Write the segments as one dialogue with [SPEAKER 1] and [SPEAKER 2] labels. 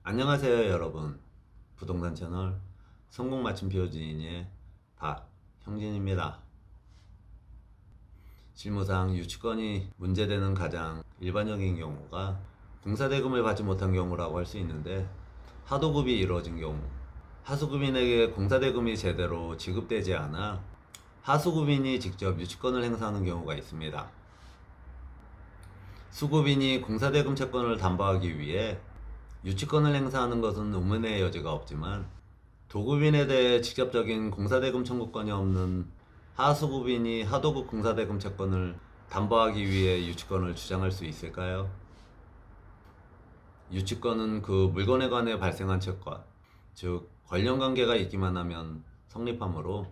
[SPEAKER 1] 안녕하세요 여러분. 부동산 채널 성공 마침표 지인의 박형진입니다. 실무상 유치권이 문제되는 가장 일반적인 경우가 공사대금을 받지 못한 경우라고 할 수 있는데, 하도급이 이루어진 경우, 하수급인에게 공사대금이 제대로 지급되지 않아 하수급인이 직접 유치권을 행사하는 경우가 있습니다. 수급인이 공사대금 채권을 담보하기 위해 유치권을 행사하는 것은 의문의 여지가 없지만, 도급인에 대해 직접적인 공사대금 청구권이 없는 하수급인이 하도급 공사대금 채권을 담보하기 위해 유치권을 주장할 수 있을까요? 유치권은 그 물건에 관해 발생한 채권, 즉 관련관계가 있기만 하면 성립하므로,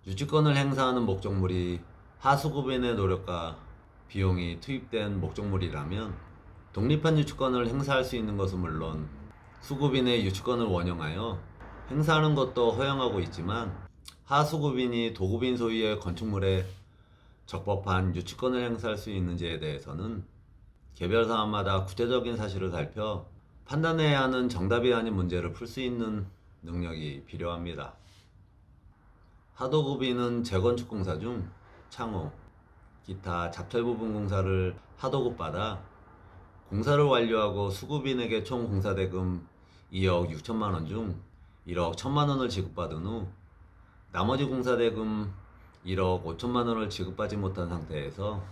[SPEAKER 1] 유치권을 행사하는 목적물이 하수급인의 노력과 비용이 투입된 목적물이라면 독립한 유치권을 행사할 수 있는 것은 물론, 수급인의 유치권을 원용하여 행사하는 것도 허용하고 있지만, 하수급인이 도급인 소유의 건축물에 적법한 유치권을 행사할 수 있는지에 대해서는 개별 사안마다 구체적인 사실을 살펴 판단해야 하는 정답이 아닌 문제를 풀 수 있는 능력이 필요합니다. 하도급인은 재건축 공사 중 창호, 기타 잡철 부분 공사를 하도급 받아 공사를 완료하고 수급인에게 총 공사대금 2억 6천만 원 중 1억 1천만 원을 지급받은 후 나머지 공사대금 1억 5천만 원을 지급받지 못한 상태에서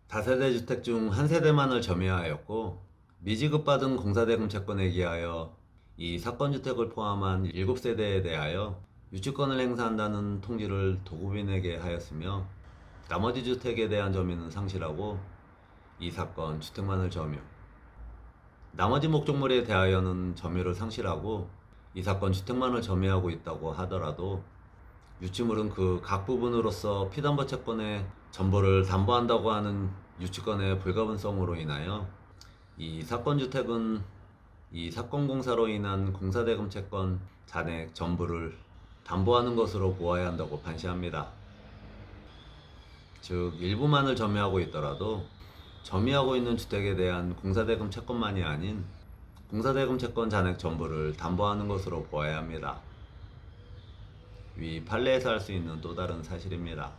[SPEAKER 1] 다세대 주택 중 한 세대만을 점유하였고, 미지급받은 공사대금 채권에 기하여 이 사건 주택을 포함한 7세대에 대하여 유치권을 행사한다는 통지를 도급인에게 하였으며, 나머지 주택에 대한 점유는 상실하고 이 사건 주택만을 점유, 나머지 목적물에 대하여는 점유를 상실하고 이 사건 주택만을 점유하고 있다고 하더라도, 유치물은 그 각 부분으로서 피담보 채권의 전부를 담보한다고 하는 유치권의 불가분성으로 인하여 이 사건 주택은 이 사건 공사로 인한 공사대금 채권 잔액 전부를 담보하는 것으로 보아야 한다고 판시합니다. 즉 일부만을 점유하고 있더라도 점유하고 있는 주택에 대한 공사대금 채권만이 아닌 공사대금 채권 잔액 전부를 담보하는 것으로 보아야 합니다. 위 판례에서 알 수 있는 또 다른 사실입니다.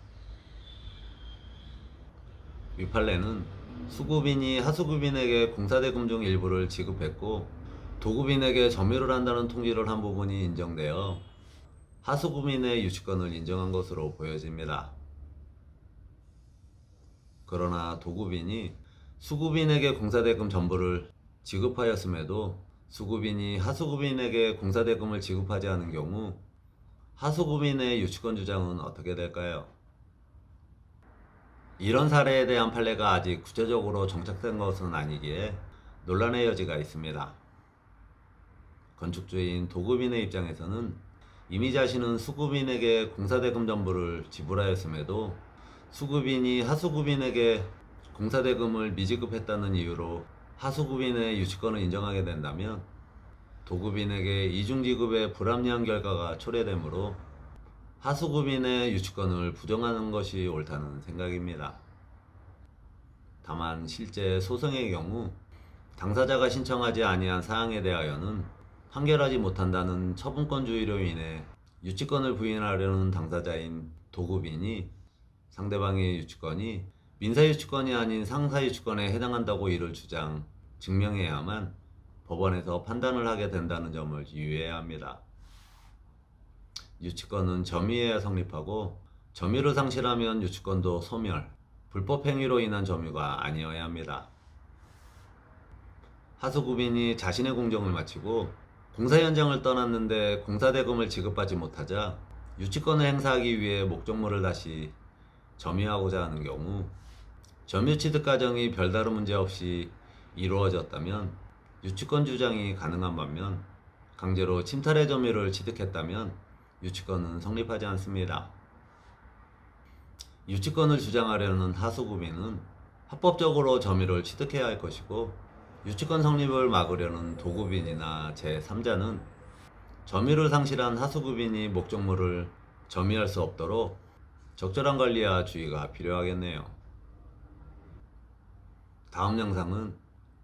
[SPEAKER 1] 위 판례는 수급인이 하수급인에게 공사대금 중 일부를 지급했고 도급인에게 점유를 한다는 통지를 한 부분이 인정되어 하수급인의 유치권을 인정한 것으로 보여집니다. 그러나 도급인이 수급인에게 공사대금 전부를 지급하였음에도 수급인이 하수급인에게 공사대금을 지급하지 않은 경우, 하수급인의 유치권 주장은 어떻게 될까요? 이런 사례에 대한 판례가 아직 구체적으로 정착된 것은 아니기에 논란의 여지가 있습니다. 건축주인 도급인의 입장에서는 이미 자신은 수급인에게 공사대금 전부를 지불하였음에도 수급인이 하수급인에게 공사대금을 미지급했다는 이유로 하수급인의 유치권을 인정하게 된다면, 도급인에게 이중지급의 불합리한 결과가 초래되므로 하수급인의 유치권을 부정하는 것이 옳다는 생각입니다. 다만 실제 소송의 경우 당사자가 신청하지 아니한 사항에 대하여는 판결하지 못한다는 처분권주의로 인해 유치권을 부인하려는 당사자인 도급인이 상대방의 유치권이 민사유치권이 아닌 상사유치권에 해당한다고 이를 주장, 증명해야만 법원에서 판단을 하게 된다는 점을 유의해야 합니다. 유치권은 점유해야 성립하고, 점유를 상실하면 유치권도 소멸, 불법행위로 인한 점유가 아니어야 합니다. 하수급인이 자신의 공정을 마치고 공사 현장을 떠났는데 공사대금을 지급받지 못하자 유치권을 행사하기 위해 목적물을 다시 점유하고자 하는 경우, 점유 취득 과정이 별다른 문제 없이 이루어졌다면 유치권 주장이 가능한 반면, 강제로 침탈의 점유를 취득했다면 유치권은 성립하지 않습니다. 유치권을 주장하려는 하수급인은 합법적으로 점유를 취득해야 할 것이고, 유치권 성립을 막으려는 도급인이나 제3자는 점유를 상실한 하수급인이 목적물을 점유할 수 없도록 적절한 관리와 주의가 필요하겠네요. 다음 영상은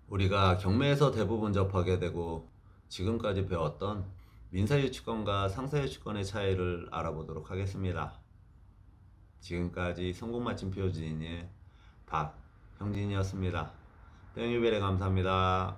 [SPEAKER 1] 우리가 경매에서 대부분 접하게 되고 지금까지 배웠던 민사유치권과 상사유치권의 차이를 알아보도록 하겠습니다. 지금까지 성공맞춤표 지인의 박형진이었습니다. 땡유벨에 감사합니다.